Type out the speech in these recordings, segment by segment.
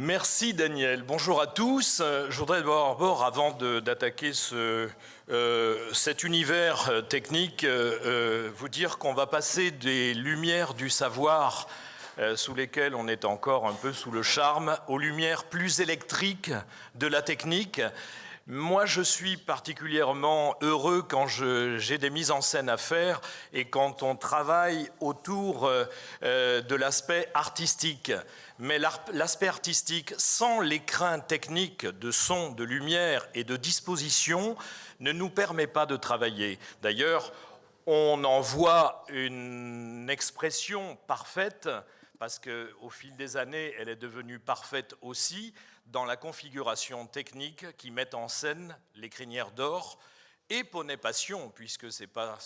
Merci Daniel. Bonjour à tous. Je voudrais d'abord, avant d'attaquer cet univers technique, vous dire qu'on va passer des lumières du savoir sous lesquelles on est encore un peu sous le charme, aux lumières plus électriques de la technique. Moi, je suis particulièrement heureux quand j'ai des mises en scène à faire et quand on travaille autour de l'aspect artistique. Mais l'aspect artistique, sans l'écrin technique de son, de lumière et de disposition, ne nous permet pas de travailler. D'ailleurs, on en voit une expression parfaite, parce qu'au fil des années, elle est devenue parfaite aussi, dans la configuration technique qui met en scène les crinières d'or et Poney Passion, puisque c'est pas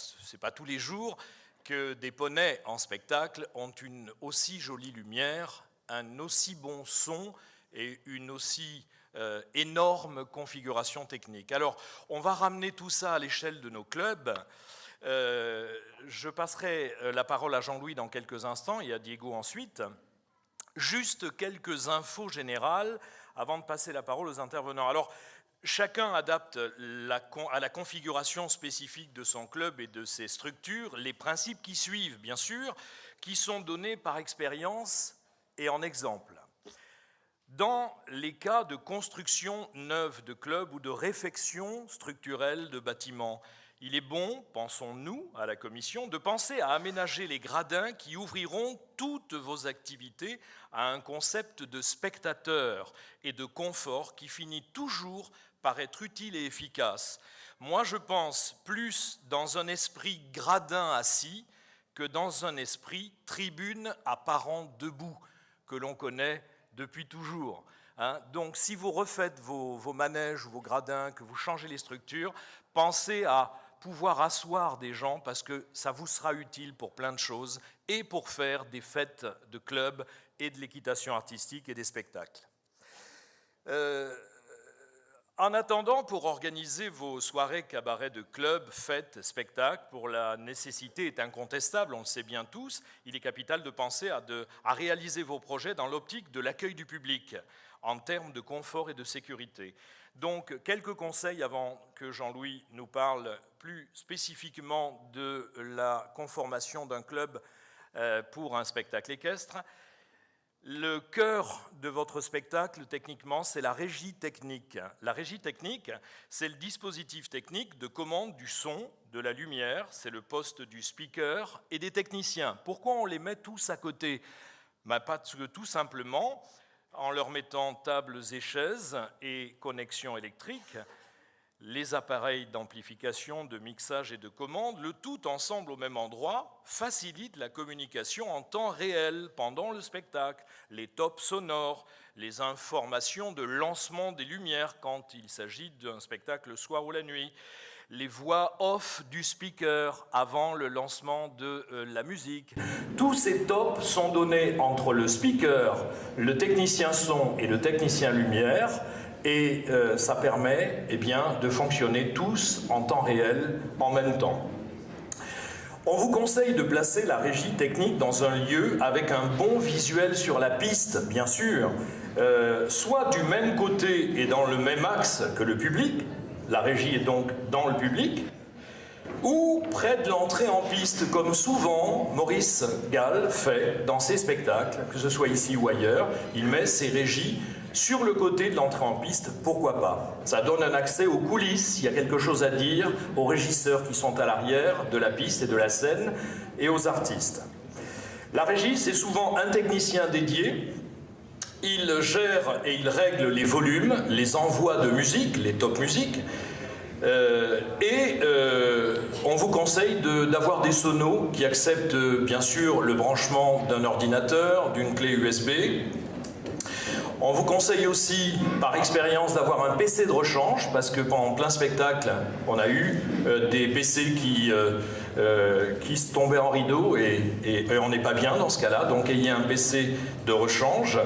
tous les jours que des poneys en spectacle ont une aussi jolie lumière, un aussi bon son et une aussi énorme configuration technique. Alors, on va ramener tout ça à l'échelle de nos clubs. Je passerai la parole à Jean-Louis dans quelques instants et à Diego ensuite. Juste quelques infos générales avant de passer la parole aux intervenants. Alors, chacun adapte à la configuration spécifique de son club et de ses structures les principes qui suivent, bien sûr, qui sont donnés par expérience et en exemple. Dans les cas de construction neuve de clubs ou de réfection structurelle de bâtiments, il est bon, pensons-nous, à la Commission, de penser à aménager les gradins qui ouvriront toutes vos activités à un concept de spectateur et de confort qui finit toujours par être utile et efficace. Moi, je pense plus dans un esprit gradin assis que dans un esprit tribune à parents debout, que l'on connaît depuis toujours. Donc, si vous refaites vos manèges ou vos gradins, que vous changez les structures, pensez à pouvoir asseoir des gens parce que ça vous sera utile pour plein de choses et pour faire des fêtes de club et de l'équitation artistique et des spectacles. En attendant, pour organiser vos soirées cabarets de club, fêtes, spectacles, pour la nécessité est incontestable, on le sait bien tous, il est capital de penser à réaliser vos projets dans l'optique de l'accueil du public, en termes de confort et de sécurité. Donc, quelques conseils avant que Jean-Louis nous parle plus spécifiquement de la conformation d'un club pour un spectacle équestre. Le cœur de votre spectacle, techniquement, c'est la régie technique. La régie technique, c'est le dispositif technique de commande du son, de la lumière, c'est le poste du speaker et des techniciens. Pourquoi on les met tous à côté ? Parce que tout simplement, en leur mettant tables et chaises et connexions électriques, les appareils d'amplification, de mixage et de commande, le tout ensemble au même endroit, facilite la communication en temps réel pendant le spectacle, les tops sonores, les informations de lancement des lumières quand il s'agit d'un spectacle le soir ou la nuit, les voix off du speaker avant le lancement de la musique. Tous ces tops sont donnés entre le speaker, le technicien son et le technicien lumière, et ça permet de fonctionner tous en temps réel, en même temps. On vous conseille de placer la régie technique dans un lieu avec un bon visuel sur la piste, bien sûr, soit du même côté et dans le même axe que le public, la régie est donc dans le public, ou près de l'entrée en piste, comme souvent Maurice Gall fait dans ses spectacles, que ce soit ici ou ailleurs, il met ses régies sur le côté de l'entrée en piste, pourquoi pas? Ça donne un accès aux coulisses, il y a quelque chose à dire aux régisseurs qui sont à l'arrière de la piste et de la scène et aux artistes. La régie, c'est souvent un technicien dédié. Il gère et il règle les volumes, les envois de musique, les top musiques, on vous conseille d'avoir des sonos qui acceptent bien sûr le branchement d'un ordinateur, d'une clé USB. On vous conseille aussi, par expérience, d'avoir un PC de rechange, parce que pendant plein spectacle, on a eu des PC qui se tombaient en rideau et on n'est pas bien dans ce cas-là. Donc ayez un PC de rechange,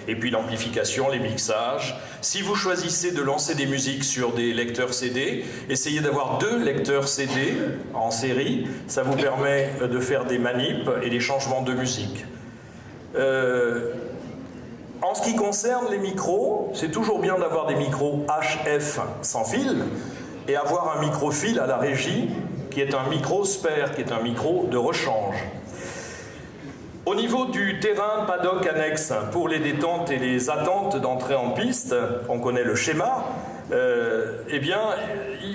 et puis l'amplification, les mixages. Si vous choisissez de lancer des musiques sur des lecteurs CD, essayez d'avoir 2 lecteurs CD en série. Ça vous permet de faire des manips et des changements de musique. En ce qui concerne les micros, c'est toujours bien d'avoir des micros HF sans fil et avoir un micro-fil à la régie qui est un micro spare, qui est un micro de rechange. Au niveau du terrain paddock annexe pour les détentes et les attentes d'entrée en piste, on connaît le schéma, eh bien,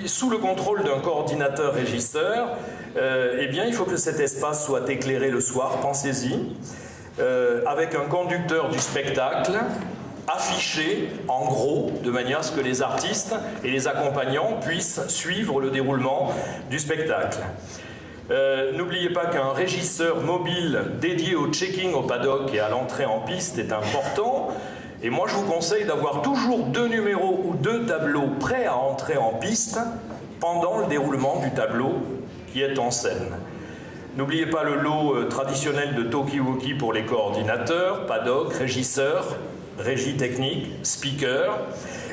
sous le contrôle d'un coordinateur régisseur, eh bien, il faut que cet espace soit éclairé le soir, pensez-y, avec un conducteur du spectacle affiché en gros, de manière à ce que les artistes et les accompagnants puissent suivre le déroulement du spectacle. N'oubliez pas qu'un régisseur mobile dédié au checking au paddock et à l'entrée en piste est important. Et moi, je vous conseille d'avoir toujours 2 numéros ou 2 tableaux prêts à entrer en piste pendant le déroulement du tableau qui est en scène. N'oubliez pas le lot traditionnel de talkie-walkie pour les coordinateurs, paddock, régisseur, régie technique, speaker.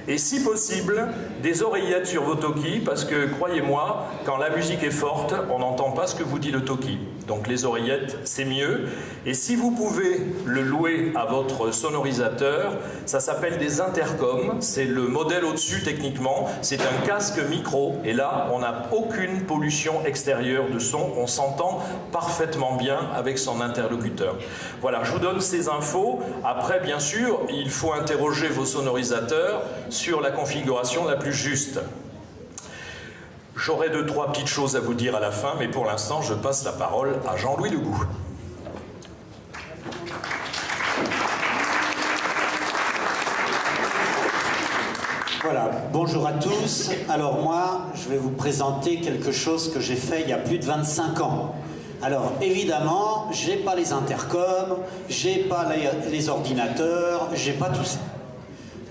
Et si possible, des oreillettes sur vos talkies, parce que, croyez-moi, quand la musique est forte, on n'entend pas ce que vous dit le talkie. Donc les oreillettes, c'est mieux. Et si vous pouvez le louer à votre sonorisateur, ça s'appelle des intercoms. C'est le modèle au-dessus, techniquement. C'est un casque micro. Et là, on n'a aucune pollution extérieure de son. On s'entend parfaitement bien avec son interlocuteur. Voilà, je vous donne ces infos. Après, bien sûr, il faut interroger vos sonorisateurs sur la configuration la plus juste. J'aurai 2-3 petites choses à vous dire à la fin, mais pour l'instant, je passe la parole à Jean-Louis Legout. Voilà, bonjour à tous. Alors moi, je vais vous présenter quelque chose que j'ai fait il y a plus de 25 ans. Alors évidemment, j'ai pas les intercoms, j'ai pas les ordinateurs, j'ai pas tout ça.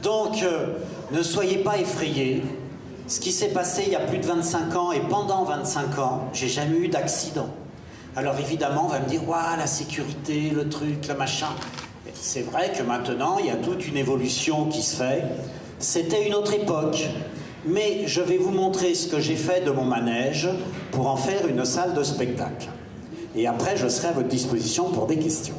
Donc, ne soyez pas effrayés. Ce qui s'est passé il y a plus de 25 ans et pendant 25 ans, j'ai jamais eu d'accident. Alors évidemment, on va me dire, waouh, la sécurité, le truc, le machin. C'est vrai que maintenant, il y a toute une évolution qui se fait. C'était une autre époque. Mais je vais vous montrer ce que j'ai fait de mon manège pour en faire une salle de spectacle. Et après, je serai à votre disposition pour des questions.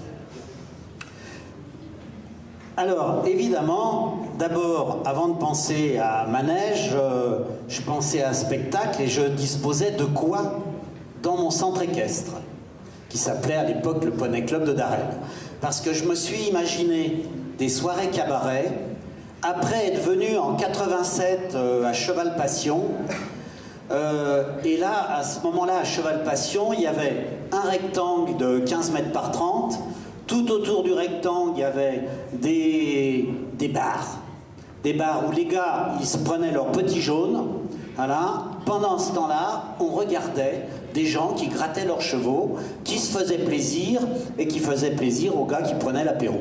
Alors, évidemment, d'abord, avant de penser à manège, je pensais à spectacle et je disposais de quoi dans mon centre équestre, qui s'appelait à l'époque le Poney Club de Darel. Parce que je me suis imaginé des soirées cabaret, après être venu en 87 à Cheval Passion, et là, à ce moment-là, à Cheval Passion, il y avait un rectangle de 15 mètres par 30. Tout autour du rectangle, il y avait des bars. Des bars où les gars, ils se prenaient leur petit jaune. Voilà. Pendant ce temps-là, on regardait des gens qui grattaient leurs chevaux, qui se faisaient plaisir et qui faisaient plaisir aux gars qui prenaient l'apéro.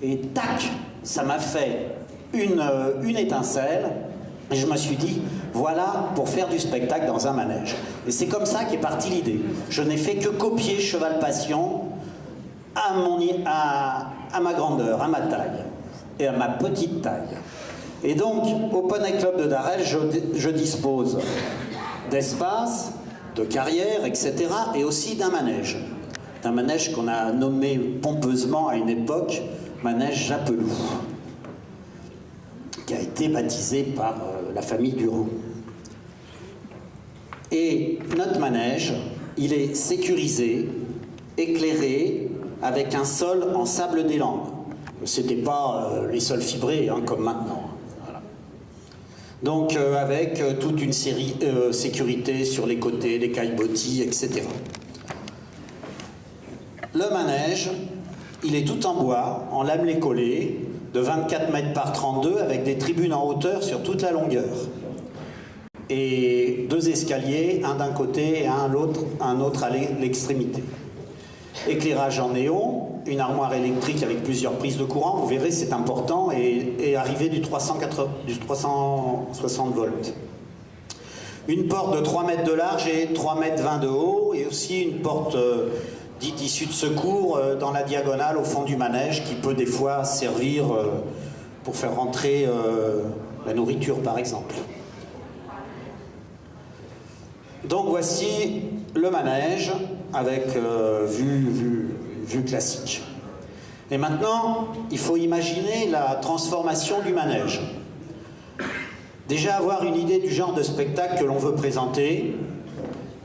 Et tac, ça m'a fait une étincelle. Et je me suis dit, voilà pour faire du spectacle dans un manège. Et c'est comme ça qu'est partie l'idée. Je n'ai fait que copier Cheval Passion à ma grandeur, à ma taille et à ma petite taille. Et donc, au Poney Club de Darel, je dispose d'espace, de carrière, etc. et aussi d'un manège. D'un manège qu'on a nommé pompeusement à une époque manège Japelou, qui a été baptisé par la famille Durand. Et notre manège, il est sécurisé, éclairé, avec un sol en sable des Landes. C'était pas les sols fibrés hein, comme maintenant. Voilà. Donc avec toute une série sécurité sur les côtés, les caillebotis, etc. Le manège, il est tout en bois, en lamelé collé, de 24 mètres par 32, avec des tribunes en hauteur sur toute la longueur. Et 2 escaliers, un d'un côté et un autre à l'extrémité. Éclairage en néon, une armoire électrique avec plusieurs prises de courant, vous verrez c'est important, et arrivée du 360 volts. Une porte de 3 mètres de large et 3 mètres 20 de haut, et aussi une porte dite issue de secours dans la diagonale au fond du manège qui peut des fois servir pour faire rentrer la nourriture par exemple. Donc voici le manège avec vue classique. Et maintenant, il faut imaginer la transformation du manège. Déjà avoir une idée du genre de spectacle que l'on veut présenter,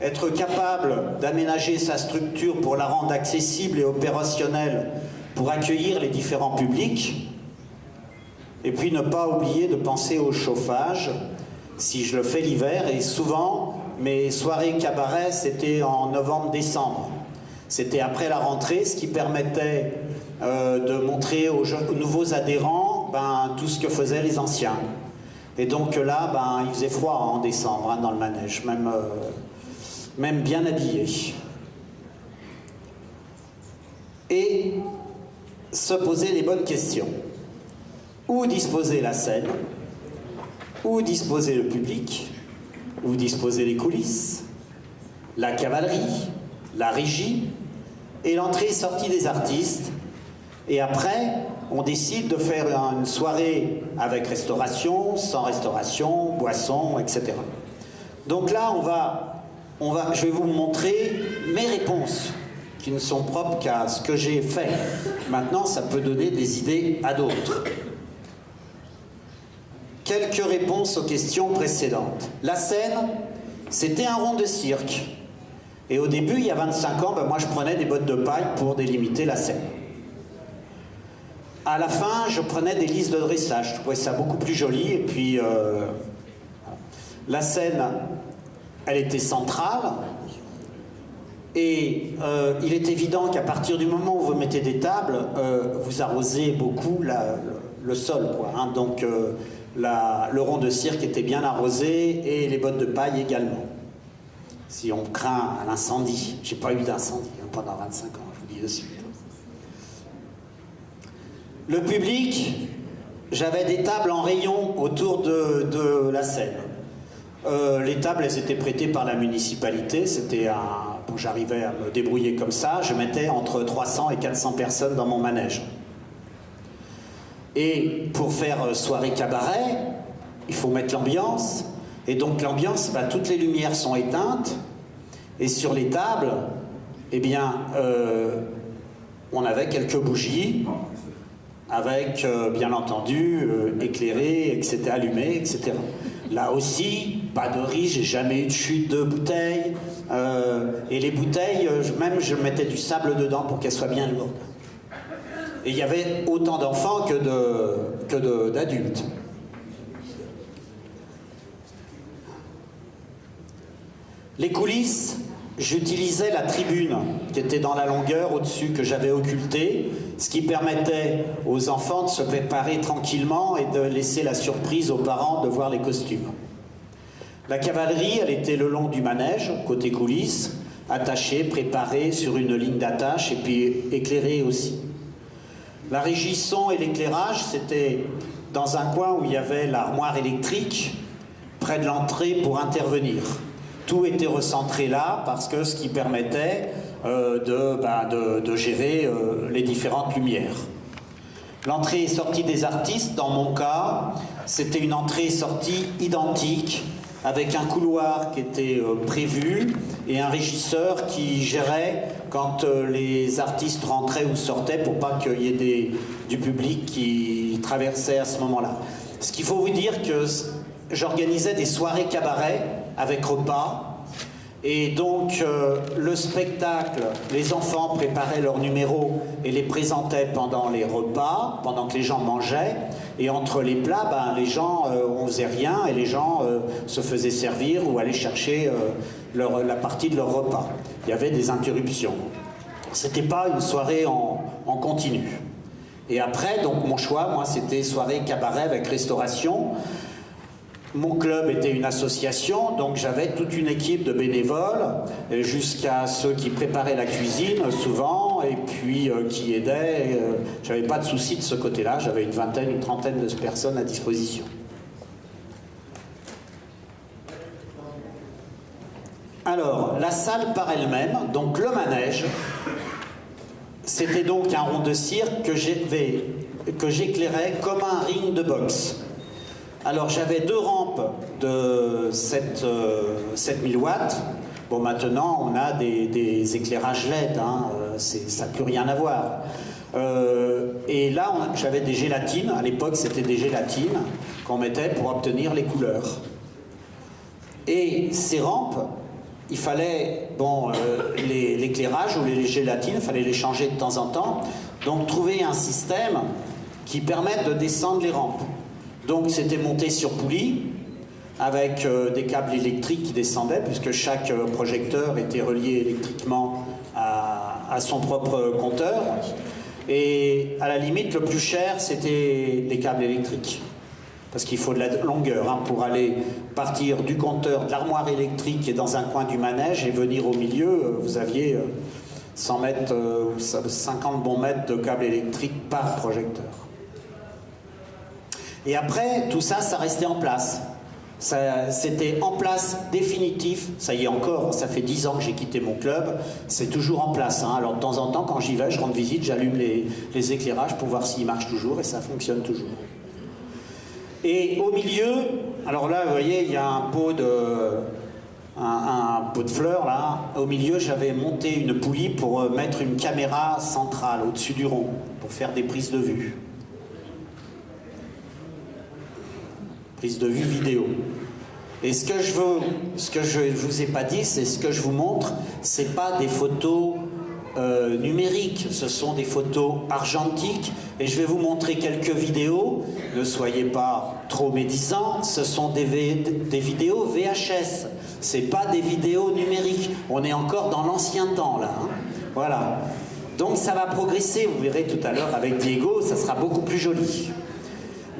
être capable d'aménager sa structure pour la rendre accessible et opérationnelle pour accueillir les différents publics, et puis ne pas oublier de penser au chauffage, si je le fais l'hiver, et souvent mes soirées cabaret c'était en novembre-décembre. C'était après la rentrée, ce qui permettait de montrer aux nouveaux adhérents tout ce que faisaient les anciens. Et donc là, il faisait froid en décembre dans le manège, même bien habillé. Et se poser les bonnes questions. Où disposer la scène? Où disposer le public? Où disposer les coulisses? La cavalerie? La régie? Et l'entrée et sortie des artistes? Et après, on décide de faire une soirée avec restauration, sans restauration, boisson, etc. Donc là, je vais vous montrer mes réponses, qui ne sont propres qu'à ce que j'ai fait. Maintenant, ça peut donner des idées à d'autres. Quelques réponses aux questions précédentes. La scène, c'était un rond de cirque. Et au début, il y a 25 ans, moi je prenais des bottes de paille pour délimiter la scène. À la fin, je prenais des listes de dressage. Je trouvais ça beaucoup plus joli. Et puis, la scène, elle était centrale. Et il est évident qu'à partir du moment où vous mettez des tables, vous arrosez beaucoup le sol, quoi, hein. Donc, le rond de cirque était bien arrosé et les bottes de paille également. Si on craint l'incendie. J'ai pas eu d'incendie pendant 25 ans, je vous dis de suite. Le public, j'avais des tables en rayon autour de la scène. Les tables, elles étaient prêtées par la municipalité. Bon, j'arrivais à me débrouiller comme ça. Je mettais entre 300 et 400 personnes dans mon manège. Et pour faire soirée cabaret, il faut mettre l'ambiance. Et donc l'ambiance, toutes les lumières sont éteintes. Et sur les tables, on avait quelques bougies, avec, bien entendu, éclairé, etc., allumé, etc. Là aussi, pas de riz, j'ai jamais eu de chute de bouteilles. Et les bouteilles, je mettais du sable dedans pour qu'elles soient bien lourdes. Et il y avait autant d'enfants que d'adultes. Les coulisses, j'utilisais la tribune qui était dans la longueur au-dessus que j'avais occultée, ce qui permettait aux enfants de se préparer tranquillement et de laisser la surprise aux parents de voir les costumes. La cavalerie, elle était le long du manège, côté coulisses, attachée, préparée sur une ligne d'attache et puis éclairée aussi. La régie son et l'éclairage, c'était dans un coin où il y avait l'armoire électrique, près de l'entrée pour intervenir. Tout était recentré là parce que ce qui permettait de gérer les différentes lumières. L'entrée et sortie des artistes, dans mon cas, c'était une entrée et sortie identique avec un couloir qui était prévu et un régisseur qui gérait quand les artistes rentraient ou sortaient pour pas qu'il y ait du public qui traversait à ce moment-là. Ce qu'il faut vous dire que j'organisais des soirées cabaret avec repas et donc le spectacle, les enfants préparaient leurs numéros et les présentaient pendant les repas, pendant que les gens mangeaient, et entre les plats, les gens on faisait rien et les gens se faisaient servir ou allaient chercher la partie de leur repas. Il y avait des interruptions. C'était pas une soirée en continu. Et après, donc mon choix, moi, c'était soirée cabaret avec restauration. Mon club était une association, donc j'avais toute une équipe de bénévoles, jusqu'à ceux qui préparaient la cuisine souvent, et puis qui aidaient. J'avais pas de souci de ce côté-là, j'avais une vingtaine, une trentaine de personnes à disposition. Alors, la salle par elle-même, donc le manège, c'était donc un rond de cirque que j'éclairais comme un ring de boxe. Alors j'avais 2 rampes de 7000 watts. Bon, maintenant on a des éclairages LED, ça n'a plus rien à voir. Et là, j'avais des gélatines. À l'époque, c'était des gélatines qu'on mettait pour obtenir les couleurs. Et ces rampes, il fallait, bon, l'éclairage ou les gélatines, il fallait les changer de temps en temps. Donc, trouver un système qui permette de descendre les rampes. Donc, c'était monté sur poulie, avec des câbles électriques qui descendaient, puisque chaque projecteur était relié électriquement à son propre compteur. Et à la limite, le plus cher, c'était les câbles électriques. Parce qu'il faut de la longueur hein, pour aller partir du compteur, de l'armoire électrique qui est dans un coin du manège et venir au milieu. Vous aviez 100 mètres, 50 bons mètres de câbles électriques par projecteur. Et après, tout ça, ça restait en place. C'était en place définitif. Ça y est encore, ça fait 10 ans que j'ai quitté mon club. C'est toujours en place. Hein. Alors de temps en temps, quand j'y vais, je rends visite, j'allume les éclairages pour voir s'ils marchent toujours et ça fonctionne toujours. Et au milieu, alors là, vous voyez, il y a un pot de fleurs, là. Au milieu, j'avais monté une poulie pour mettre une caméra centrale au-dessus du rond, pour faire des prises de vue. Prise de vue vidéo. Et ce que je vous ai pas dit, c'est ce que je vous montre, c'est pas des photos numériques, ce sont des photos argentiques, et je vais vous montrer quelques vidéos. Ne soyez pas trop médisants, ce sont des vidéos VHS, c'est pas des vidéos numériques. On est encore dans l'ancien temps là. Hein. Voilà. Donc ça va progresser, vous verrez tout à l'heure avec Diego, ça sera beaucoup plus joli.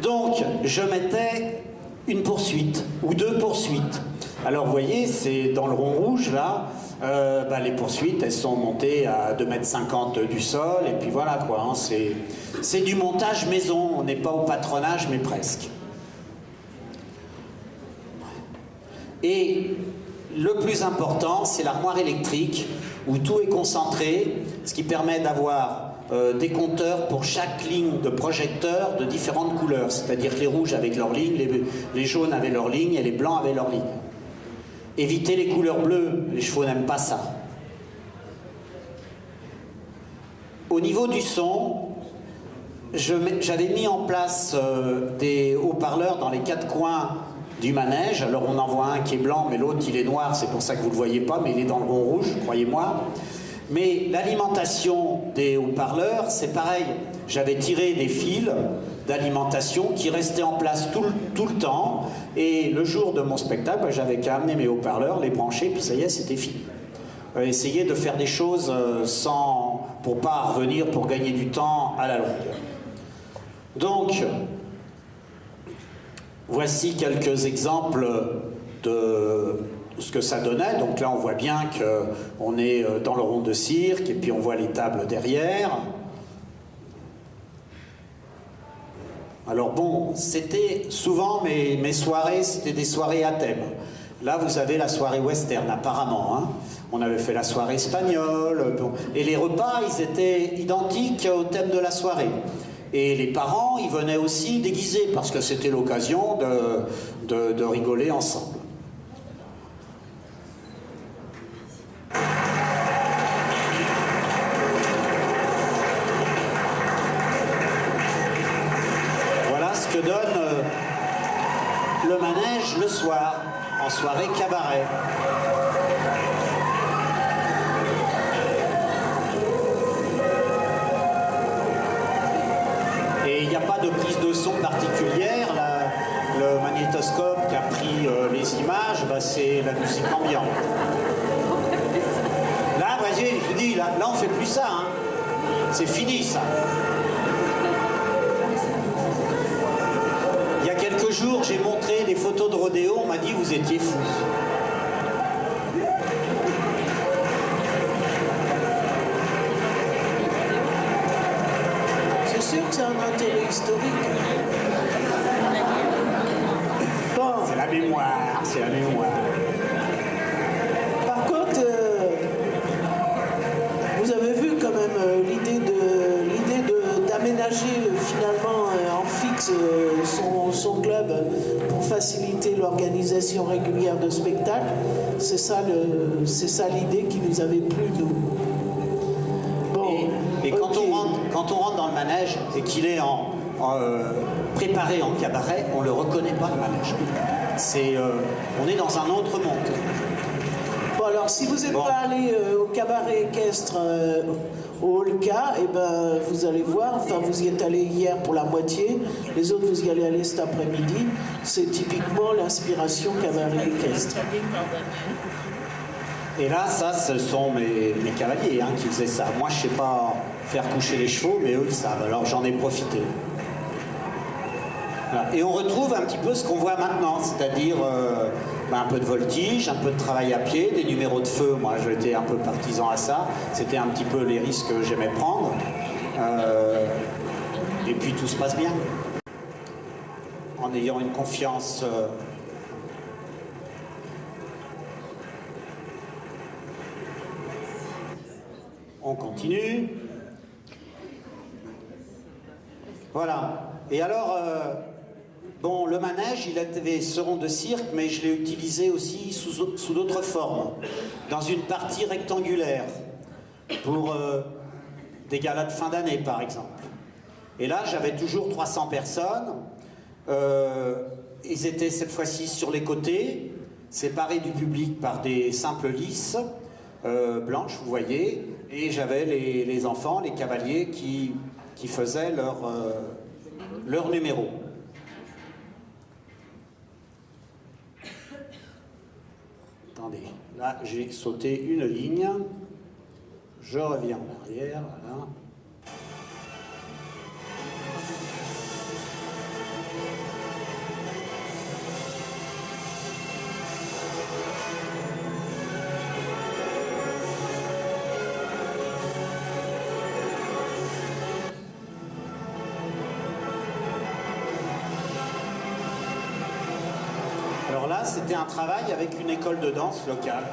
Donc je mettais une poursuite ou deux poursuites. Alors vous voyez, c'est dans le rond rouge là. Les poursuites, elles sont montées à 2,50 m du sol, et puis voilà quoi, hein, c'est du montage maison, on n'est pas au patronage, mais presque. Et le plus important, c'est l'armoire électrique, où tout est concentré, ce qui permet d'avoir des compteurs pour chaque ligne de projecteur de différentes couleurs, c'est-à-dire que les rouges avec leur ligne, les jaunes avaient leur ligne, et les blancs avaient leur ligne. Évitez les couleurs bleues, les chevaux n'aiment pas ça. Au niveau du son, j'avais mis en place des haut-parleurs dans les quatre coins du manège. Alors on en voit un qui est blanc, mais l'autre il est noir, c'est pour ça que vous ne le voyez pas, mais il est dans le rond rouge, croyez-moi. Mais l'alimentation des haut-parleurs, c'est pareil. J'avais tiré des fils d'alimentation qui restaient en place tout le temps. Et le jour de mon spectacle, j'avais qu'à amener mes haut-parleurs, les brancher, puis ça y est, c'était fini. Essayer de faire des choses pour pas revenir, pour gagner du temps à la longue. Donc, voici quelques exemples de ce que ça donnait. Donc là, on voit bien qu'on est dans le rond de cirque, et puis on voit les tables derrière. Alors bon, c'était souvent mes soirées, c'était des soirées à thème. Là, vous avez la soirée western, apparemment. Hein. On avait fait la soirée espagnole. Bon. Et les repas, ils étaient identiques au thème de la soirée. Et les parents, ils venaient aussi déguisés, parce que c'était l'occasion de rigoler ensemble. Que donne le manège le soir, en soirée cabaret. Et il n'y a pas de prise de son particulière. Le magnétoscope qui a pris les images, c'est la musique ambiante. Là, voyez, je vous dis, là on fait plus ça. Hein. C'est fini ça. Il y a quelques jours, j'ai montré des photos de rodéo, on m'a dit vous étiez fous. C'est sûr que c'est un intérêt historique. Bon. C'est la mémoire, c'est la mémoire. Par contre, vous avez vu quand même l'idée d'aménager finalement en fixe son club pour faciliter l'organisation régulière de spectacles. C'est ça l'idée qui nous avait plu, nous. Bon, et quand quand on rentre dans le manège et qu'il est préparé en cabaret, on ne le reconnaît pas, le manège. On est dans un autre monde. Bon, alors, si vous n'êtes pas allé au cabaret équestre au Holka, eh ben, vous allez voir, enfin, vous y êtes allé hier pour la moitié, les autres, vous y allez aller cet après-midi. C'est typiquement l'inspiration cabaret équestre. Et là, ça, ce sont mes cavaliers qui faisaient ça. Moi, je ne sais pas faire coucher les chevaux, mais eux, ils savent. Alors, j'en ai profité. Voilà. Et on retrouve un petit peu ce qu'on voit maintenant, c'est-à-dire un peu de voltige, un peu de travail à pied, des numéros de feu. Moi, j'étais un peu partisan à ça. C'était un petit peu les risques que j'aimais prendre. Et puis, tout se passe bien. En ayant une confiance... On continue. Voilà. Et alors, bon, le manège, il avait ce rond de cirque, mais je l'ai utilisé aussi sous d'autres formes. Dans une partie rectangulaire, pour des galas de fin d'année, par exemple. Et là, j'avais toujours 300 personnes. Ils étaient cette fois-ci sur les côtés, séparés du public par des simples lisses blanches, vous voyez. Et j'avais les enfants, les cavaliers qui faisaient leur numéro. Attendez, là j'ai sauté une ligne. Je reviens en arrière, voilà. Alors là, c'était un travail avec une école de danse locale,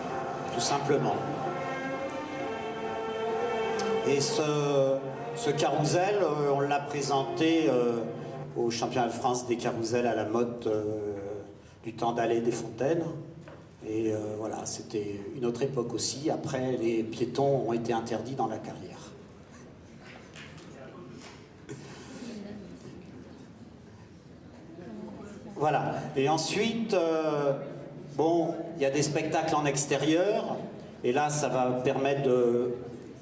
tout simplement. Et ce carrousel, on l'a présenté au championnat de France des carousels à la mode du temps d'Allée des Fontaines. Et voilà, c'était une autre époque aussi. Après, les piétons ont été interdits dans la carrière. Voilà. Et ensuite, bon, il y a des spectacles en extérieur. Et là, ça va permettre de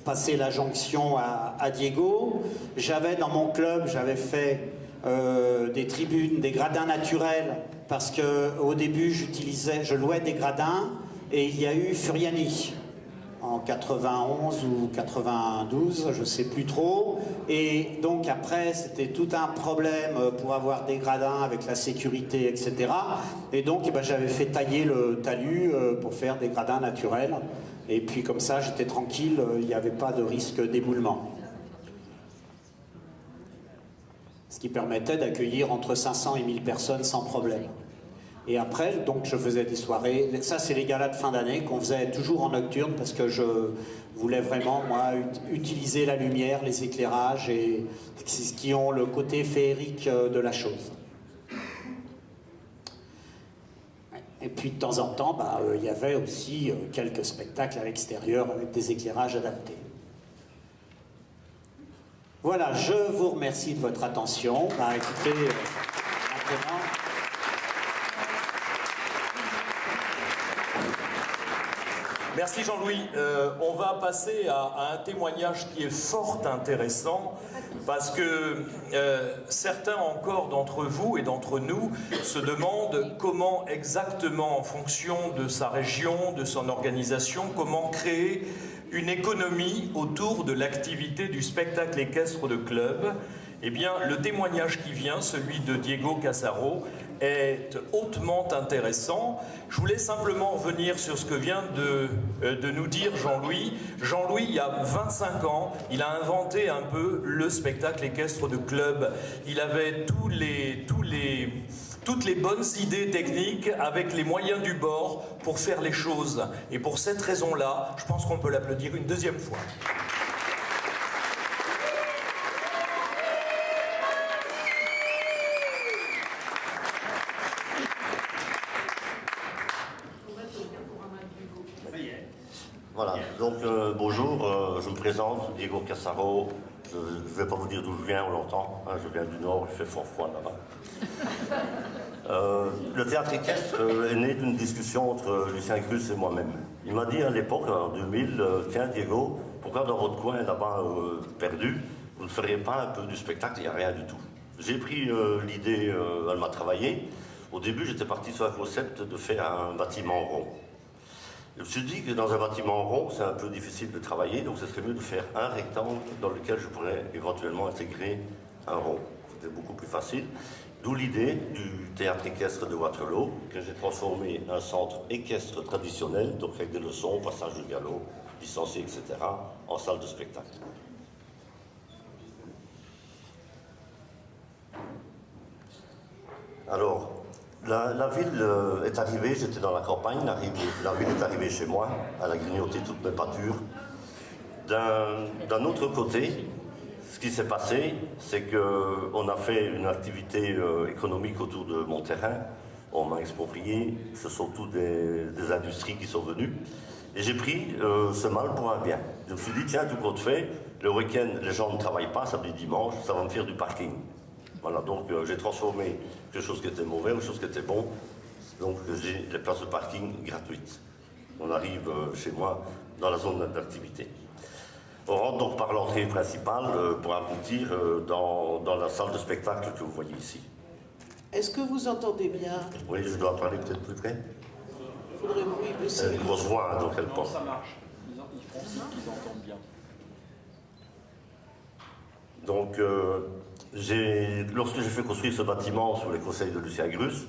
passer la jonction à Diego. J'avais dans mon club, j'avais fait des tribunes, des gradins naturels, parce qu'au début, je louais des gradins. Et il y a eu Furiani en 91 ou 92, je ne sais plus trop. Et donc après, c'était tout un problème pour avoir des gradins avec la sécurité, etc. Et donc j'avais fait tailler le talus pour faire des gradins naturels. Et puis comme ça, j'étais tranquille, il n'y avait pas de risque d'éboulement. Ce qui permettait d'accueillir entre 500 et 1000 personnes sans problème. Et après, donc, je faisais des soirées. Ça, c'est les galas de fin d'année qu'on faisait toujours en nocturne parce que je voulais vraiment, moi, utiliser la lumière, les éclairages et ce qui ont le côté féerique de la chose. Et puis, de temps en temps, il y avait aussi quelques spectacles à l'extérieur avec des éclairages adaptés. Voilà, je vous remercie de votre attention. Écoutez, maintenant... Merci Jean-Louis. On va passer à un témoignage qui est fort intéressant parce que certains encore d'entre vous et d'entre nous se demandent comment exactement, en fonction de sa région, de son organisation, comment créer une économie autour de l'activité du spectacle équestre de club. Eh bien, le témoignage qui vient, celui de Diego Casaro, est hautement intéressant. Je voulais simplement revenir sur ce que vient de nous dire Jean-Louis. Jean-Louis, il y a 25 ans, il a inventé un peu le spectacle équestre de club. Il avait toutes les bonnes idées techniques avec les moyens du bord pour faire les choses. Et pour cette raison-là, je pense qu'on peut l'applaudir une deuxième fois. Voilà, donc bonjour, je me présente, Diego Casaro, Je ne vais pas vous dire d'où je viens, on l'entend. Hein, je viens du Nord, il fait fort froid là-bas. Le théâtre équestre est né d'une discussion entre Lucien Grus et moi-même. Il m'a dit à l'époque, en 2000, tiens Diego, pourquoi dans votre coin là-bas perdu, vous ne feriez pas un peu du spectacle? Il n'y a rien du tout. J'ai pris l'idée, elle m'a travaillé. Au début, j'étais parti sur un concept de faire un bâtiment rond. Je me suis dit que dans un bâtiment rond, c'est un peu difficile de travailler, donc ce serait mieux de faire un rectangle dans lequel je pourrais éventuellement intégrer un rond. C'était beaucoup plus facile. D'où l'idée du théâtre équestre de Waterloo, que j'ai transformé en un centre équestre traditionnel, donc avec des leçons, passage de galop, licenciés, etc., en salle de spectacle. Alors, la ville est arrivée, j'étais dans la campagne, la ville est arrivée chez moi, elle a grignoté toutes mes pâtures. D'un autre côté, ce qui s'est passé, c'est qu'on a fait une activité économique autour de mon terrain, on m'a exproprié, ce sont toutes des industries qui sont venues, et j'ai pris ce mal pour un bien. Je me suis dit, tiens, tout compte fait, le week-end, les gens ne travaillent pas, samedi, dimanche, ça va me faire du parking. Voilà, donc j'ai transformé quelque chose qui était mauvais en quelque chose qui était bon. Donc j'ai les places de parking gratuites. On arrive chez moi dans la zone d'activité. On rentre donc par l'entrée principale pour aboutir dans la salle de spectacle que vous voyez ici. Est-ce que vous entendez bien? Oui, je dois parler peut-être plus près. Il faudrait oui, baisser. C'est une grosse voix, hein, donc elle porte. Ça marche. Ils font signe qu'ils entendent bien. Donc, lorsque j'ai fait construire ce bâtiment sous les conseils de Lucien Grus,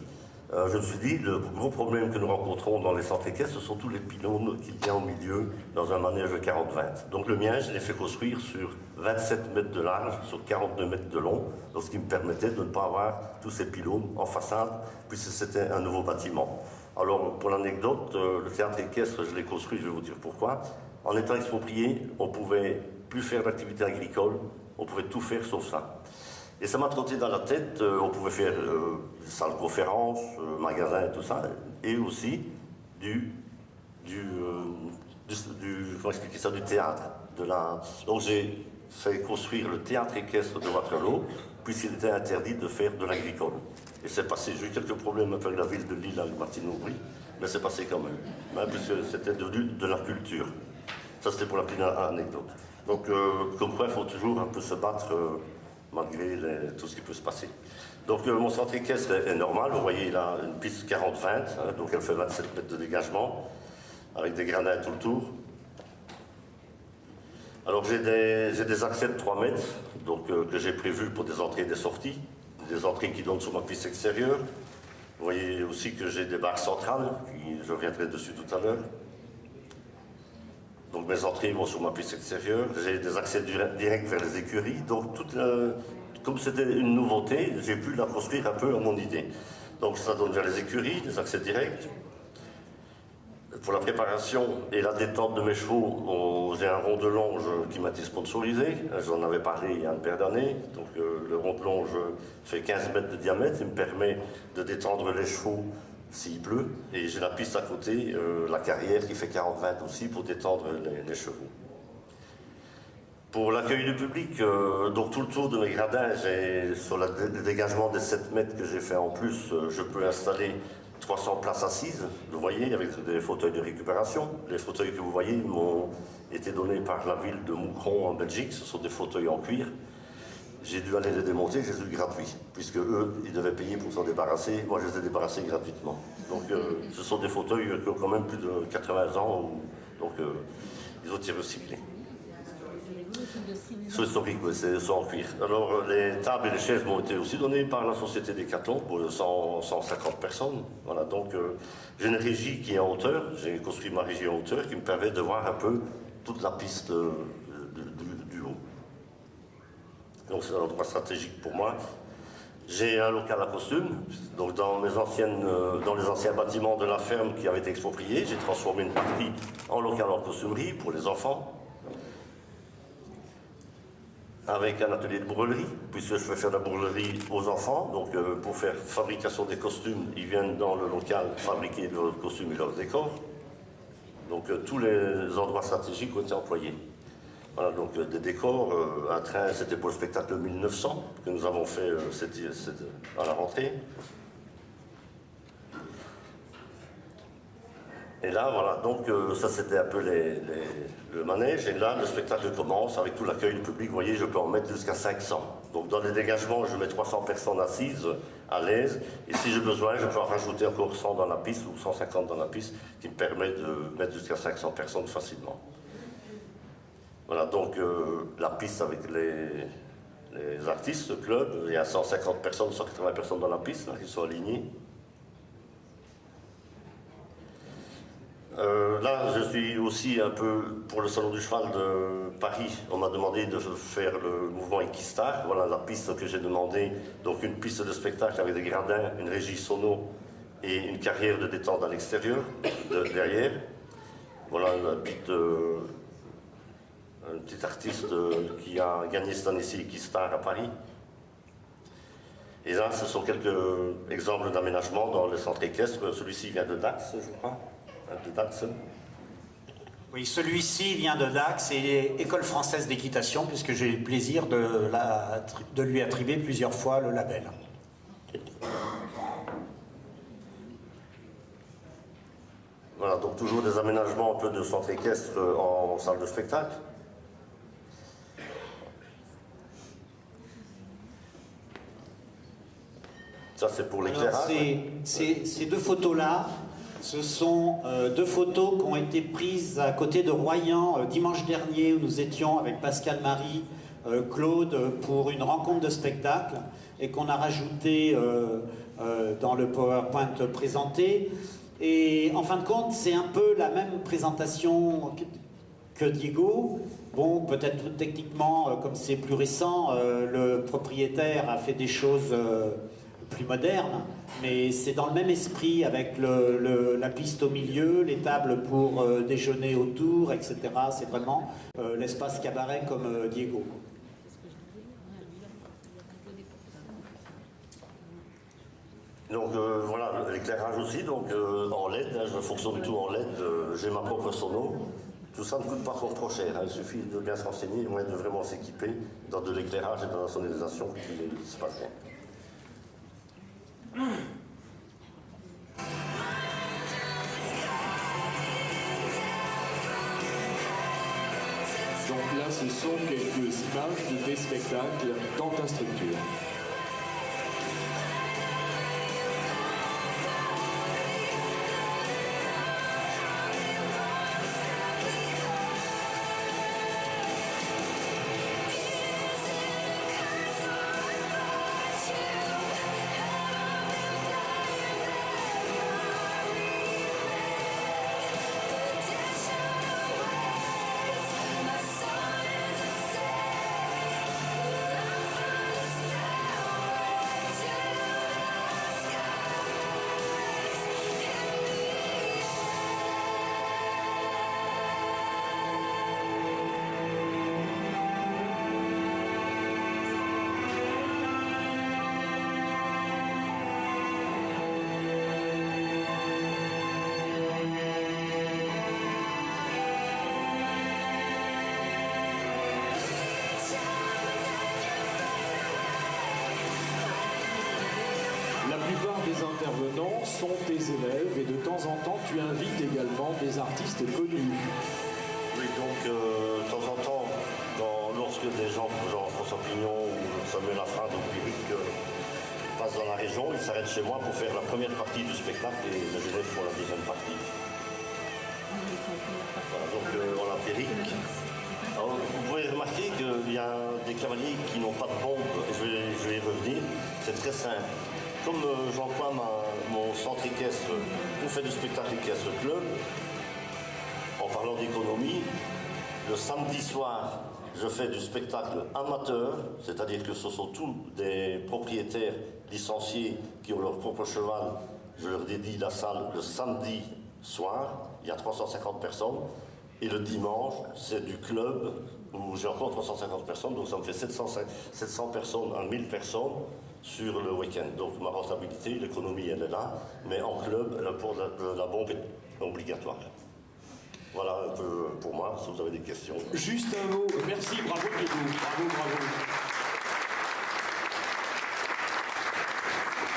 je me suis dit, le gros problème que nous rencontrons dans les centres équestres, ce sont tous les pylônes qu'il y a au milieu dans un manège de 40-20. Donc le mien, je l'ai fait construire sur 27 mètres de large, sur 42 mètres de long, ce qui me permettait de ne pas avoir tous ces pylônes en façade, puisque c'était un nouveau bâtiment. Alors, pour l'anecdote, le théâtre équestre, je l'ai construit, je vais vous dire pourquoi. En étant exproprié, on ne pouvait plus faire d'activité agricole, on pouvait tout faire sauf ça. Et ça m'a trotté dans la tête, on pouvait faire des salles de conférences, magasins et tout ça, et aussi comment expliquer ça, du théâtre. Donc j'ai fait construire le théâtre équestre de Waterloo, puisqu'il était interdit de faire de l'agricole. Et c'est passé, j'ai eu quelques problèmes avec la ville de Lille, avec Martine Aubry, mais c'est passé quand même, hein, puisque c'était devenu de la culture. Ça c'était pour la petite anecdote. Donc comme quoi il faut toujours un peu se battre malgré tout ce qui peut se passer. Donc mon centre équestre est normal, vous voyez là une piste 40-20, hein, donc elle fait 27 mètres de dégagement, avec des gradins tout le tour. Alors j'ai des accès de 3 mètres, donc, que j'ai prévus pour des entrées et des sorties, des entrées qui donnent sur ma piste extérieure. Vous voyez aussi que j'ai des barres centrales, je reviendrai dessus tout à l'heure. Donc mes entrées vont sur ma piste extérieure, j'ai des accès directs vers les écuries, donc comme c'était une nouveauté, j'ai pu la construire un peu à mon idée. Donc ça donne vers les écuries, des accès directs. Pour la préparation et la détente de mes chevaux, j'ai un rond de longe qui m'a été sponsorisé, j'en avais parlé il y a une paire d'années, donc le rond de longe fait 15 mètres de diamètre, il me permet de détendre les chevaux s'il pleut, et j'ai la piste à côté, la carrière qui fait 40-20 aussi pour détendre les chevaux. Pour l'accueil du public, donc tout le tour de mes gradins, sur le dégagement des 7 mètres que j'ai fait en plus, je peux installer 300 places assises, vous voyez, avec des fauteuils de récupération. Les fauteuils que vous voyez m'ont été donnés par la ville de Moucron en Belgique, ce sont des fauteuils en cuir. J'ai dû aller les démonter, j'ai dû gratuit, puisque eux, ils devaient payer pour s'en débarrasser. Moi, je les ai débarrassés gratuitement. Donc, ce sont des fauteuils qui ont quand même plus de 80 ans, donc ils ont été recyclés. Ils sont historiques, oui, c'est en cuir. Alors, les tables et les chaises m'ont été aussi données par la société Decathlon pour 150 personnes. Voilà, donc j'ai une régie qui est en hauteur, j'ai construit ma régie en hauteur qui me permet de voir un peu toute la piste du haut. Donc c'est un endroit stratégique pour moi. J'ai un local à costumes, donc dans les anciens bâtiments de la ferme qui avaient été expropriés, j'ai transformé une partie en local en costumerie pour les enfants, avec un atelier de bourrerie, puisque je fais faire de la bourrerie aux enfants, donc pour faire fabrication des costumes, ils viennent dans le local fabriquer leurs costumes et leurs décors. Donc tous les endroits stratégiques ont été employés. Voilà, donc des décors, un train, c'était pour le spectacle 1900 que nous avons fait à la rentrée. Et là, voilà, donc ça c'était un peu le manège. Et là, le spectacle commence avec tout l'accueil du public. Vous voyez, je peux en mettre jusqu'à 500. Donc dans les dégagements, je mets 300 personnes assises, à l'aise. Et si j'ai besoin, je peux en rajouter encore 100 dans la piste ou 150 dans la piste, qui me permet de mettre jusqu'à 500 personnes facilement. Voilà, donc la piste avec les artistes, le club, il y a 150 personnes, 180 personnes dans la piste, là, qui sont alignées. Là, je suis aussi un peu pour le Salon du Cheval de Paris. On m'a demandé de faire le mouvement Equistar. Voilà la piste que j'ai demandé. Donc une piste de spectacle avec des gradins, une régie sono et une carrière de détente à l'extérieur, derrière. Voilà un petit artiste qui a gagné cette année-ci Equistar à Paris. Et là, ce sont quelques exemples d'aménagement dans le centre équestre. Celui-ci vient de Dax, je crois. De Dax. Oui, celui-ci vient de Dax et École française d'équitation, puisque j'ai eu le plaisir de lui attribuer plusieurs fois le label. Voilà, donc toujours des aménagements un peu de centre équestre en salle de spectacle. Ça, c'est pour l'éclairage. Ces deux photos-là, ce sont deux photos qui ont été prises à côté de Royan dimanche dernier, où nous étions avec Pascal Marie, Claude, pour une rencontre de spectacle, et qu'on a rajouté dans le PowerPoint présenté. Et en fin de compte, c'est un peu la même présentation que Diego. Bon, peut-être techniquement, comme c'est plus récent, le propriétaire a fait des choses plus modernes, mais c'est dans le même esprit, avec la piste au milieu, les tables pour déjeuner autour, etc. C'est vraiment l'espace cabaret comme Diego. Donc voilà, l'éclairage aussi, donc en LED, hein, je fonctionne tout en LED, j'ai ma propre sono. Tout ça ne coûte pas trop cher, hein, il suffit de bien se renseigner, moins de vraiment s'équiper dans de l'éclairage et dans la sonorisation qui se passe bien. Donc là, ce sont quelques images de tes spectacles dans ta structure. Intervenants sont tes élèves et de temps en temps tu invites également des artistes connus. Oui, donc de temps en temps, lorsque des gens, genre François Pignon ou Samuel Lafrade ou Pierrick passent dans la région, ils s'arrêtent chez moi pour faire la première partie du spectacle et les élèves font la deuxième partie. Voilà, donc on a Pierrick. Alors, vous pouvez remarquer qu'il y a des cavaliers qui n'ont pas de bombe, je vais y revenir, c'est très simple. Comme j'emploie mon centre équestre pour faire du spectacle équestre club, en parlant d'économie, le samedi soir, je fais du spectacle amateur, c'est-à-dire que ce sont tous des propriétaires licenciés qui ont leur propre cheval. Je leur dédie la salle le samedi soir, il y a 350 personnes, et le dimanche, c'est du club où j'ai encore 350 personnes, donc ça me fait 700 personnes à 1000 personnes sur le week-end. Donc ma rentabilité, l'économie, elle est là, mais en club, le port de la bombe est obligatoire. Voilà un peu pour moi, si vous avez des questions. Juste un mot, merci, bravo Diego, bravo.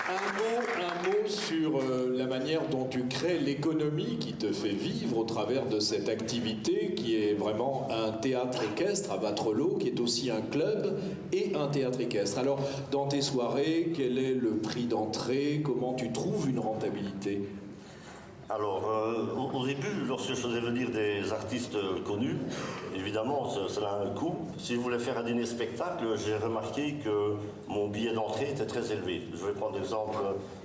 Un mot sur la manière dont tu crées l'économie qui te fait vivre au travers de cette activité qui est vraiment un théâtre équestre à Vattelot, qui est aussi un club et un théâtre équestre. Alors, dans tes soirées, quel est le prix d'entrée? Comment tu trouves une rentabilité? Alors, au début, lorsque je faisais venir des artistes connus, évidemment, cela a un coût. Si je voulais faire un dîner-spectacle, j'ai remarqué que mon billet d'entrée était très élevé. Je vais prendre l'exemple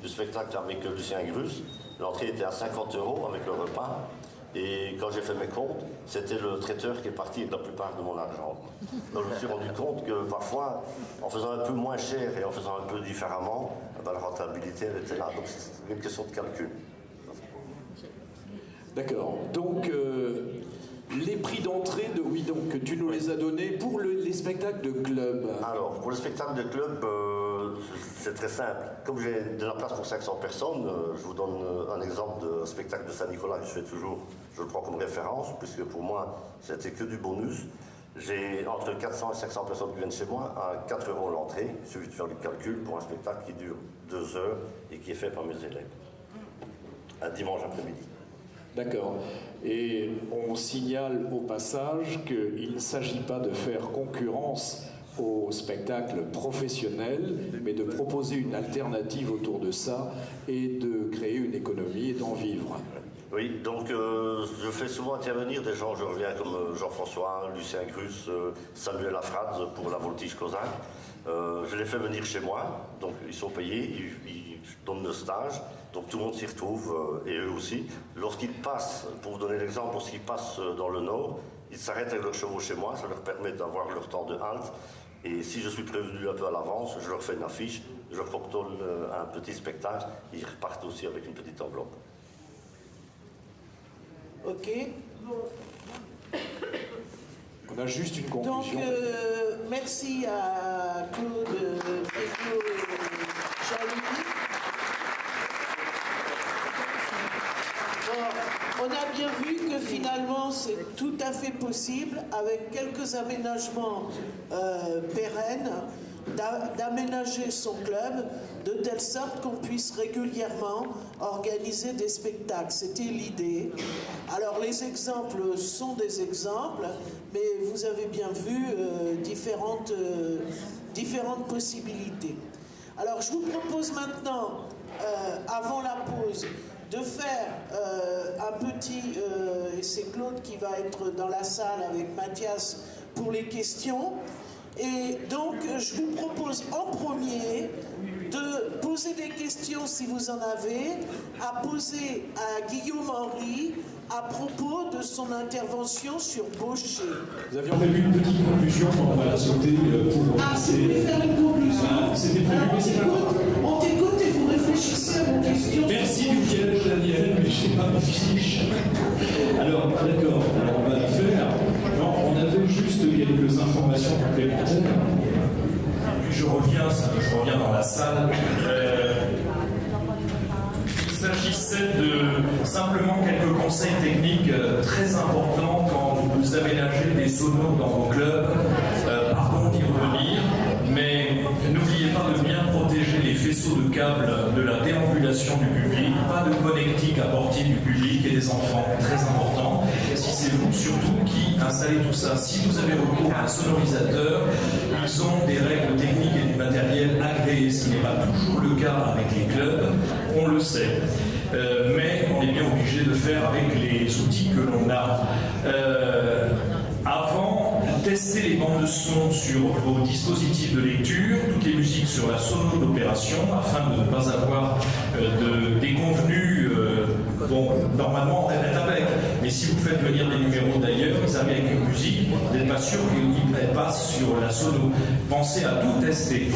du spectacle avec Lucien Grus. L'entrée était à 50 € avec le repas. Et quand j'ai fait mes comptes, c'était le traiteur qui est parti avec la plupart de mon argent. Donc je me suis rendu compte que parfois, en faisant un peu moins cher et en faisant un peu différemment, la rentabilité elle était là. Donc c'est une question de calcul. D'accord. Donc, les prix d'entrée, oui, donc tu nous les as donnés pour les spectacles de club. Alors, pour le spectacle de club, c'est très simple. Comme j'ai de la place pour 500 personnes, je vous donne un exemple de spectacle de Saint-Nicolas que je fais toujours. Je le prends comme référence, puisque pour moi, c'était que du bonus. J'ai entre 400 et 500 personnes qui viennent chez moi à 4 € l'entrée. Il suffit de faire le calcul pour un spectacle qui dure 2 heures et qui est fait par mes élèves. Un dimanche après-midi. D'accord. Et on signale au passage qu'il ne s'agit pas de faire concurrence au spectacle professionnel, mais de proposer une alternative autour de ça et de créer une économie et d'en vivre. Oui, donc je fais souvent intervenir des gens, je reviens comme Jean-François, Lucien Grus, Samuel Lafrade pour la Voltige Cosaque. Je les fais venir chez moi, donc ils sont payés, ils donnent le stage, donc tout le monde s'y retrouve, et eux aussi. Lorsqu'ils passent, pour vous donner l'exemple, lorsqu'ils passent dans le Nord, ils s'arrêtent avec leurs chevaux chez moi, ça leur permet d'avoir leur temps de halte. Et si je suis prévenu un peu à l'avance, je leur fais une affiche, je leur propose un petit spectacle, ils repartent aussi avec une petite enveloppe. Ok. On a juste une Donc, conclusion. merci à Claude Pégo Jalouy. Bon, on a bien vu que finalement, c'est tout à fait possible, avec quelques aménagements pérennes, d'aménager son club de telle sorte qu'on puisse régulièrement organiser des spectacles. C'était l'idée. Alors les exemples sont des exemples, mais vous avez bien vu différentes possibilités. Alors je vous propose maintenant, avant la pause, de faire un petit... et c'est Claude qui va être dans la salle avec Mathias pour les questions. Et donc, je vous propose en premier de poser des questions, si vous en avez, à poser à Guillaume Henry à propos de son intervention sur Baucher. Nous avions prévu une petite conclusion, on va la sauter pour... Ah, si vous voulez faire une conclusion. C'était prévu, mais c'est pas grave. On t'écoute et vous réfléchissez à vos questions. Merci Michel, Daniel, mais je n'ai pas ma fiche. Alors, d'accord, alors on va la faire. Non, on avait juste quelques informations complémentaires. Je reviens dans la salle. Il s'agissait de simplement quelques conseils techniques très importants quand vous aménagez des sonos dans vos clubs. Pardon d'y revenir, mais n'oubliez pas de bien protéger les faisceaux de câbles de la déambulation du public, pas de connectique à portée du public et des enfants, très important. Si c'est vous surtout qui installez tout ça, si vous avez recours à un sonorisateur, ils ont des règles techniques et du matériel agréé, ce qui n'est pas toujours le cas avec les clubs, on le sait. Mais on est bien obligé de faire avec les outils que l'on a. Avant, testez les bandes de son sur vos dispositifs de lecture, toutes les musiques sur la sono d'opération, afin de ne pas avoir de déconvenus. Bon, normalement, on répète avec, mais si vous faites venir des numéros d'ailleurs, ils arrivent avec une musique, vous n'êtes pas sûr qu'ils passent sur la sono. Pensez à tout tester.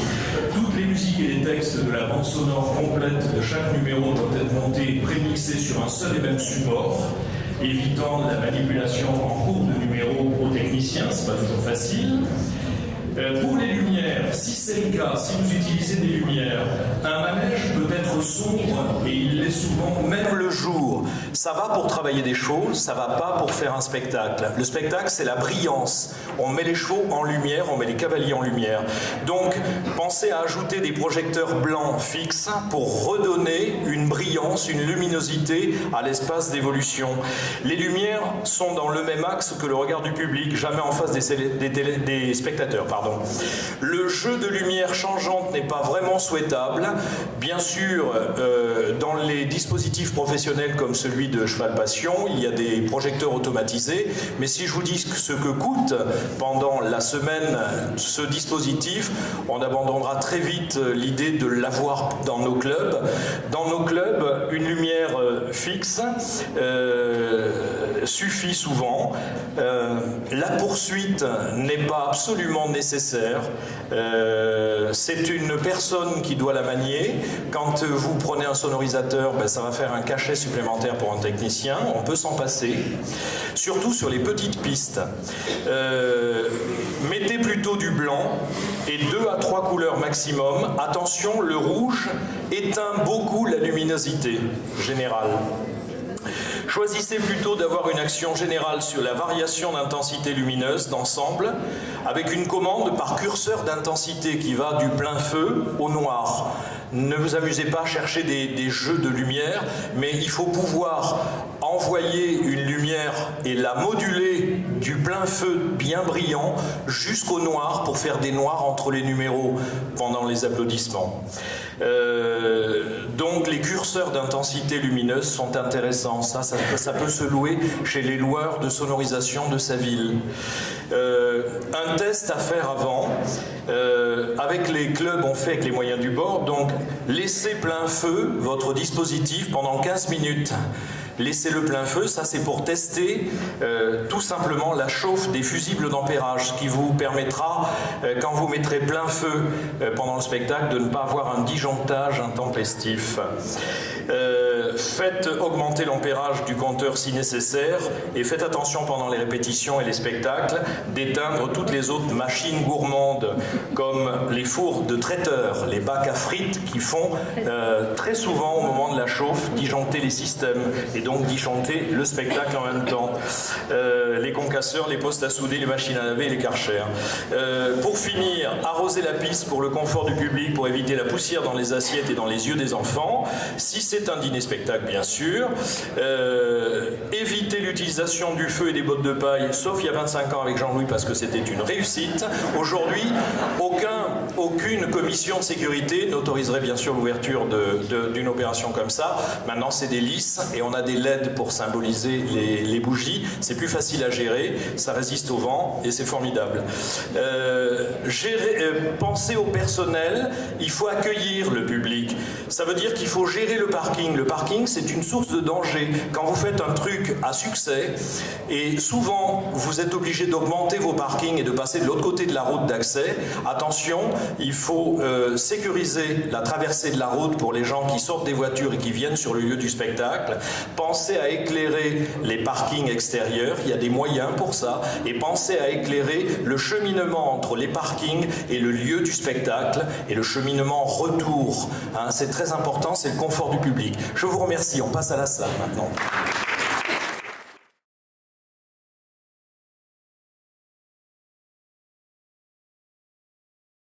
Toutes les musiques et les textes de la bande sonore complète de chaque numéro doivent être montés et prémixés sur un seul et même support, évitant la manipulation en cours de numéro aux techniciens, c'est pas toujours facile. Pour les lumières, si c'est le cas, si vous utilisez des lumières, un manège peut être sombre et il l'est souvent même le jour. Ça va pour travailler des choses, ça va pas pour faire un spectacle. Le spectacle, c'est la brillance. On met les chevaux en lumière, on met les cavaliers en lumière. Donc, pensez à ajouter des projecteurs blancs fixes pour redonner une brillance, une luminosité à l'espace d'évolution. Les lumières sont dans le même axe que le regard du public, jamais en face des spectateurs. Le jeu de lumière changeante n'est pas vraiment souhaitable. Bien sûr, dans les dispositifs professionnels comme celui de Cheval Passion, il y a des projecteurs automatisés, mais si je vous dis ce que coûte pendant la semaine ce dispositif, on abandonnera très vite l'idée de l'avoir dans nos clubs. Dans nos clubs, une lumière fixe suffit souvent. La poursuite n'est pas absolument nécessaire. C'est une personne qui doit la manier. Quand vous prenez un sonorisateur, ça va faire un cachet supplémentaire pour un technicien. On peut s'en passer. Surtout sur les petites pistes. Mettez plutôt du blanc et 2 à 3 couleurs maximum. Attention, le rouge éteint beaucoup la luminosité générale. Choisissez plutôt d'avoir une action générale sur la variation d'intensité lumineuse d'ensemble avec une commande par curseur d'intensité qui va du plein feu au noir. Ne vous amusez pas à chercher des jeux de lumière, mais il faut pouvoir envoyer une lumière et la moduler du plein feu bien brillant jusqu'au noir pour faire des noirs entre les numéros pendant les applaudissements. Donc les curseurs d'intensité lumineuse sont intéressants. Ça peut se louer chez les loueurs de sonorisation de sa ville. Un test à faire avant. Avec les clubs, on fait avec les moyens du bord. Donc laissez plein feu votre dispositif pendant 15 minutes. Laissez-le plein feu, ça c'est pour tester tout simplement la chauffe des fusibles d'ampérage, ce qui vous permettra, quand vous mettrez plein feu pendant le spectacle, de ne pas avoir un disjonctage intempestif. Faites augmenter l'ampérage du compteur si nécessaire et faites attention pendant les répétitions et les spectacles d'éteindre toutes les autres machines gourmandes comme les fours de traiteurs, les bacs à frites qui font très souvent au moment de la chauffe disjoncter les systèmes et donc disjoncter le spectacle en même temps. Les concasseurs, les postes à souder, les machines à laver et les karchers. Pour finir, arroser la piste pour le confort du public, pour éviter la poussière dans les assiettes et dans les yeux des enfants. Si c'est un dîner-spectacle, bien sûr. Éviter l'utilisation du feu et des bottes de paille, sauf il y a 25 ans avec Jean-Louis parce que c'était une réussite. Aujourd'hui, aucune commission de sécurité n'autoriserait bien sûr l'ouverture d'une opération comme ça. Maintenant, c'est des lisses et on a des LED pour symboliser les bougies. C'est plus facile à gérer, ça résiste au vent et c'est formidable. Pensez au personnel, il faut accueillir le public. Ça veut dire qu'il faut gérer le parking. Le parking, c'est une source de danger. Quand vous faites un truc à succès, et souvent vous êtes obligé d'augmenter vos parkings et de passer de l'autre côté de la route d'accès, attention, il faut sécuriser la traversée de la route pour les gens qui sortent des voitures et qui viennent sur le lieu du spectacle. Pensez à éclairer les parkings extérieurs, il y a des moyens pour ça, et pensez à éclairer le cheminement entre les parkings et le lieu du spectacle, et le cheminement retour. C'est très important, c'est le confort du public. Je vous remercie, on passe à la salle maintenant.